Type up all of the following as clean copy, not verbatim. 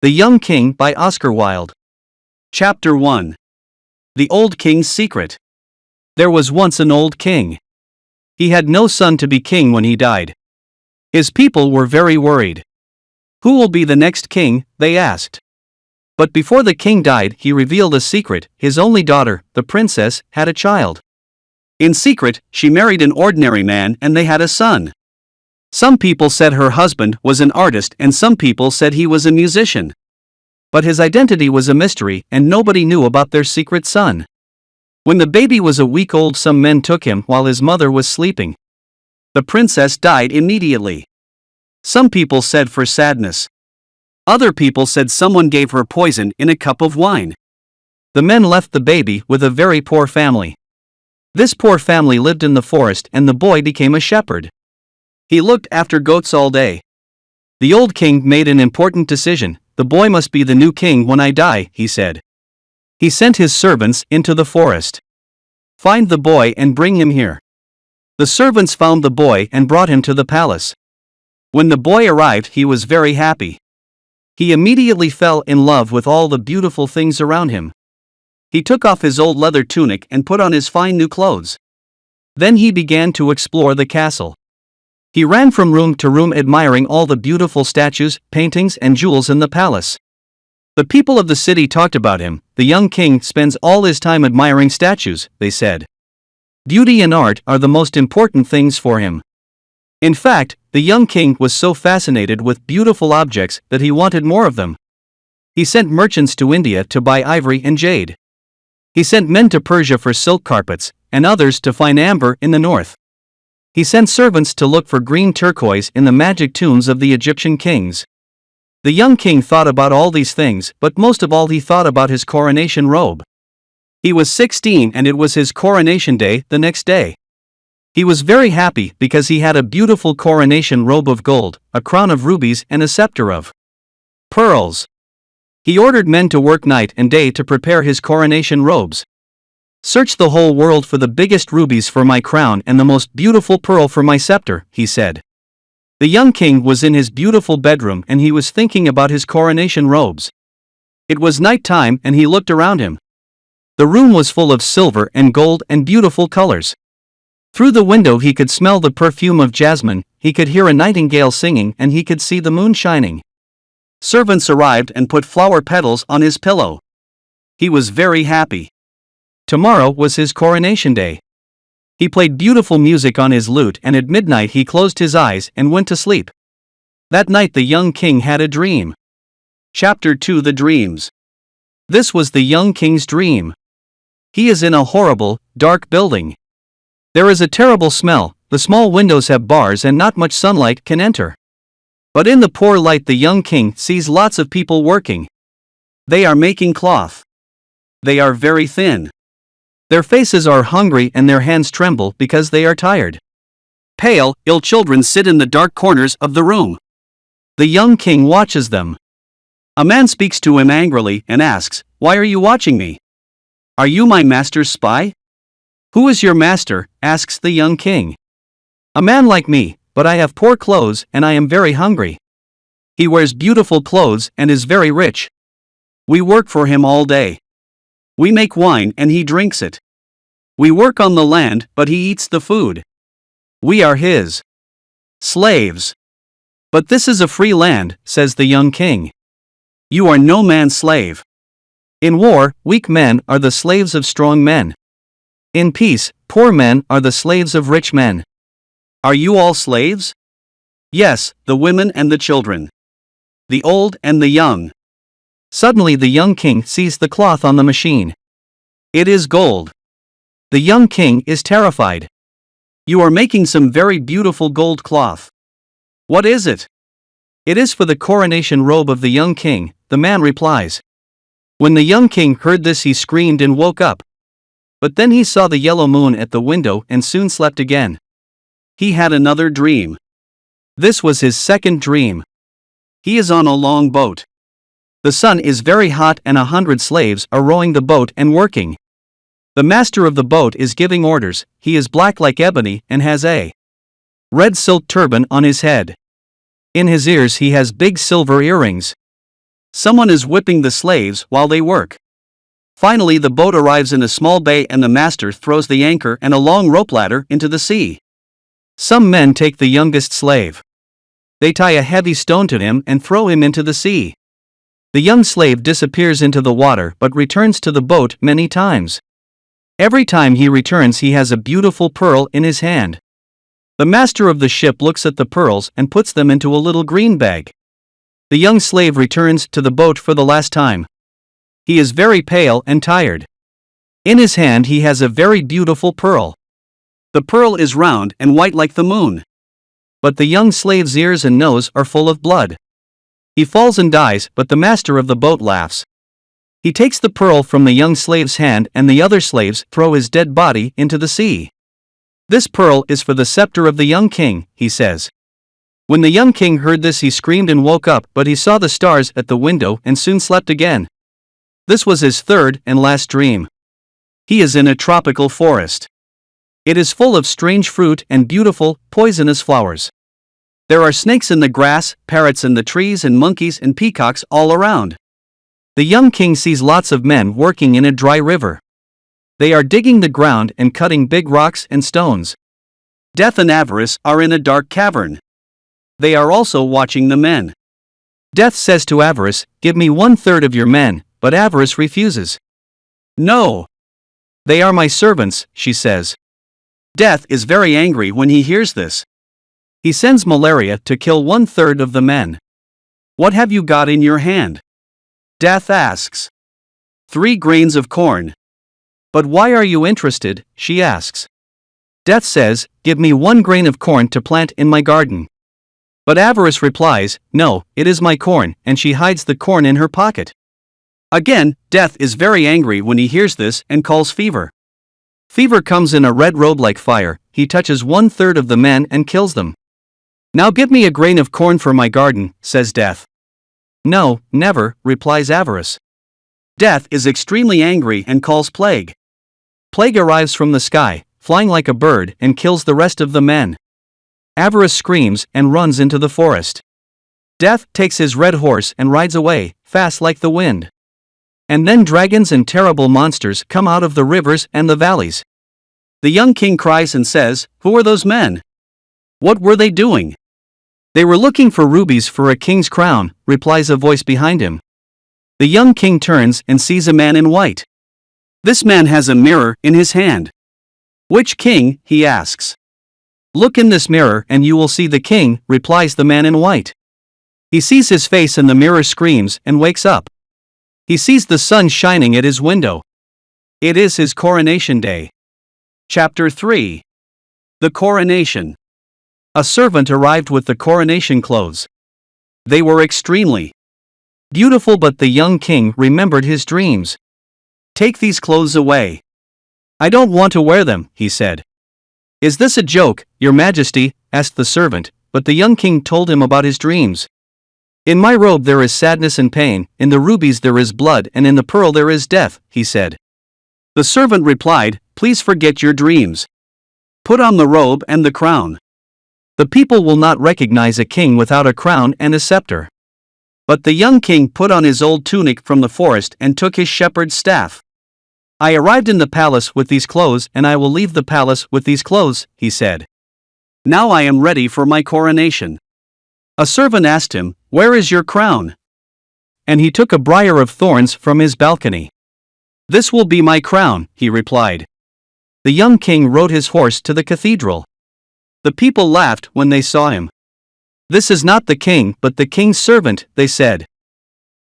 The Young King by Oscar Wilde. Chapter 1. The Old King's Secret. There was once an old king. He had no son to be king when he died. His people were very worried. Who will be the next king, they asked. But before the king died, he revealed a secret. His only daughter, the princess, had a child. In secret, she married an ordinary man and they had a son. Some people said her husband was an artist and some people said he was a musician. But his identity was a mystery and nobody knew about their secret son. When the baby was a week old, some men took him while his mother was sleeping. The princess died immediately. Some people said for sadness. Other people said someone gave her poison in a cup of wine. The men left the baby with a very poor family. This poor family lived in the forest and the boy became a shepherd. He looked after goats all day. The old king made an important decision. The boy must be the new king when I die, he said. He sent his servants into the forest. Find the boy and bring him here. The servants found the boy and brought him to the palace. When the boy arrived, he was very happy. He immediately fell in love with all the beautiful things around him. He took off his old leather tunic and put on his fine new clothes. Then he began to explore the castle. He ran from room to room admiring all the beautiful statues, paintings and jewels in the palace. The people of the city talked about him. The young king spends all his time admiring statues, they said. Beauty and art are the most important things for him. In fact, the young king was so fascinated with beautiful objects that he wanted more of them. He sent merchants to India to buy ivory and jade. He sent men to Persia for silk carpets, and others to find amber in the north. He sent servants to look for green turquoise in the magic tombs of the Egyptian kings. The young king thought about all these things, but most of all he thought about his coronation robe. He was 16 and it was his coronation day the next day. He was very happy because he had a beautiful coronation robe of gold, a crown of rubies and a scepter of pearls. He ordered men to work night and day to prepare his coronation robes. Search the whole world for the biggest rubies for my crown and the most beautiful pearl for my scepter, he said. The young king was in his beautiful bedroom and he was thinking about his coronation robes. It was night time and he looked around him. The room was full of silver and gold and beautiful colors. Through the window he could smell the perfume of jasmine, he could hear a nightingale singing and he could see the moon shining. Servants arrived and put flower petals on his pillow. He was very happy. Tomorrow was his coronation day. He played beautiful music on his lute and at midnight he closed his eyes and went to sleep. That night the young king had a dream. Chapter 2. The Dreams. This was the young king's dream. He is in a horrible, dark building. There is a terrible smell, the small windows have bars and not much sunlight can enter. But in the poor light the young king sees lots of people working. They are making cloth. They are very thin. Their faces are hungry and their hands tremble because they are tired. Pale, ill children sit in the dark corners of the room. The young king watches them. A man speaks to him angrily and asks, "Why are you watching me? Are you my master's spy?" "Who is your master?" asks the young king. "A man like me, but I have poor clothes and I am very hungry. He wears beautiful clothes and is very rich. We work for him all day. We make wine and he drinks it. We work on the land, but he eats the food. We are his slaves." "But this is a free land," says the young king. "You are no man's slave. In war, weak men are the slaves of strong men. In peace, poor men are the slaves of rich men. Are you all slaves?" "Yes, the women and the children. The old and the young." Suddenly the young king sees the cloth on the machine. It is gold. The young king is terrified. "You are making some very beautiful gold cloth. What is it?" "It is for the coronation robe of the young king," the man replies. When the young king heard this he screamed and woke up. But then he saw the yellow moon at the window and soon slept again. He had another dream. This was his second dream. He is on a long boat. The sun is very hot and 100 slaves are rowing the boat and working. The master of the boat is giving orders. He is black like ebony and has a red silk turban on his head. In his ears he has big silver earrings. Someone is whipping the slaves while they work. Finally, the boat arrives in a small bay and the master throws the anchor and a long rope ladder into the sea. Some men take the youngest slave. They tie a heavy stone to him and throw him into the sea. The young slave disappears into the water but returns to the boat many times. Every time he returns, he has a beautiful pearl in his hand. The master of the ship looks at the pearls and puts them into a little green bag. The young slave returns to the boat for the last time. He is very pale and tired. In his hand he has a very beautiful pearl. The pearl is round and white like the moon. But the young slave's ears and nose are full of blood. He falls and dies, but the master of the boat laughs. He takes the pearl from the young slave's hand and the other slaves throw his dead body into the sea. This pearl is for the scepter of the young king, he says. When the young king heard this, he screamed and woke up, but he saw the stars at the window and soon slept again. This was his third and last dream. He is in a tropical forest. It is full of strange fruit and beautiful, poisonous flowers. There are snakes in the grass, parrots in the trees, and monkeys and peacocks all around. The young king sees lots of men working in a dry river. They are digging the ground and cutting big rocks and stones. Death and Avarice are in a dark cavern. They are also watching the men. Death says to Avarice, "Give me 1/3 of your men," but Avarice refuses. "No. They are my servants," she says. Death is very angry when he hears this. He sends malaria to kill 1/3 of the men. "What have you got in your hand?" Death asks. 3 grains of corn. "But why are you interested?" she asks. Death says, "Give me 1 grain of corn to plant in my garden." But Avarice replies, "No, it is my corn," and she hides the corn in her pocket. Again, Death is very angry when he hears this and calls Fever. Fever comes in a red robe like fire. He touches 1/3 of the men and kills them. "Now give me a grain of corn for my garden," says Death. "No, never," replies Avarice. Death is extremely angry and calls Plague. Plague arrives from the sky, flying like a bird, and kills the rest of the men. Avarice screams and runs into the forest. Death takes his red horse and rides away, fast like the wind. And then dragons and terrible monsters come out of the rivers and the valleys. The young king cries and says, "Who are those men? What were they doing?" "They were looking for rubies for a king's crown," replies a voice behind him. The young king turns and sees a man in white. This man has a mirror in his hand. "Which king?" he asks. "Look in this mirror and you will see the king," replies the man in white. He sees his face in the mirror, screams, and wakes up. He sees the sun shining at his window. It is his coronation day. Chapter 3. The Coronation. A servant arrived with the coronation clothes. They were extremely beautiful, but the young king remembered his dreams. "Take these clothes away. I don't want to wear them," he said. "Is this a joke, Your Majesty?" asked the servant, but the young king told him about his dreams. "In my robe there is sadness and pain, in the rubies there is blood, and in the pearl there is death," he said. The servant replied, "Please forget your dreams. Put on the robe and the crown. The people will not recognize a king without a crown and a scepter." But the young king put on his old tunic from the forest and took his shepherd's staff. "I arrived in the palace with these clothes and I will leave the palace with these clothes," he said. "Now I am ready for my coronation." A servant asked him, "Where is your crown?" And he took a briar of thorns from his balcony. "This will be my crown," he replied. The young king rode his horse to the cathedral. The people laughed when they saw him. "This is not the king, but the king's servant," they said.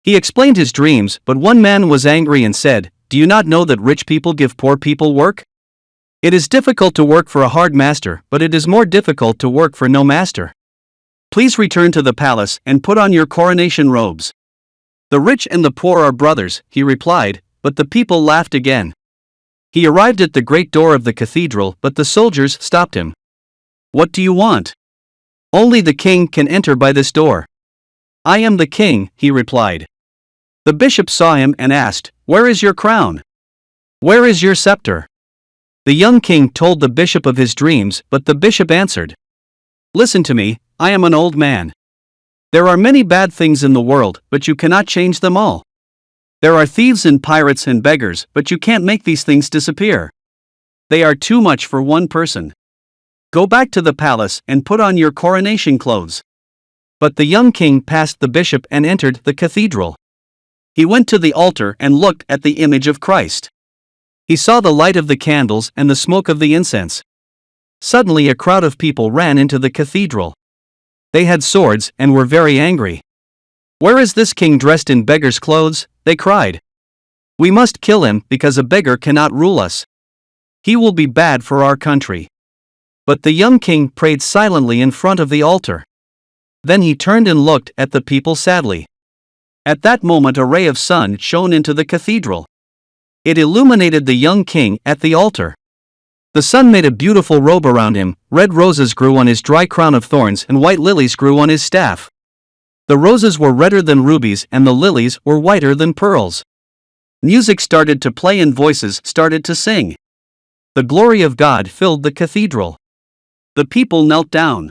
He explained his dreams, but one man was angry and said, "Do you not know that rich people give poor people work? It is difficult to work for a hard master, but it is more difficult to work for no master. Please return to the palace and put on your coronation robes." "The rich and the poor are brothers," he replied, but the people laughed again. He arrived at the great door of the cathedral, but the soldiers stopped him. "What do you want?" "Only the king can enter by this door." "I am the king," he replied. The bishop saw him and asked, "Where is your crown? Where is your scepter?" The young king told the bishop of his dreams, but the bishop answered, "Listen to me, I am an old man. There are many bad things in the world, but you cannot change them all. There are thieves and pirates and beggars, but you can't make these things disappear. They are too much for one person. Go back to the palace and put on your coronation clothes." But the young king passed the bishop and entered the cathedral. He went to the altar and looked at the image of Christ. He saw the light of the candles and the smoke of the incense. Suddenly a crowd of people ran into the cathedral. They had swords and were very angry. "Where is this king dressed in beggar's clothes?" they cried. "We must kill him because a beggar cannot rule us. He will be bad for our country." But the young king prayed silently in front of the altar. Then he turned and looked at the people sadly. At that moment a ray of sun shone into the cathedral. It illuminated the young king at the altar. The sun made a beautiful robe around him, red roses grew on his dry crown of thorns and white lilies grew on his staff. The roses were redder than rubies and the lilies were whiter than pearls. Music started to play and voices started to sing. The glory of God filled the cathedral. The people knelt down.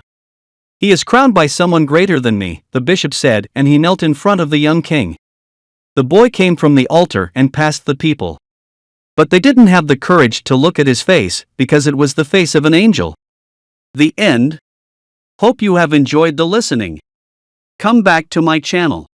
"He is crowned by someone greater than me," the bishop said, and he knelt in front of the young king. The boy came from the altar and passed the people. But they didn't have the courage to look at his face, because it was the face of an angel. The end. Hope you have enjoyed the listening. Come back to my channel.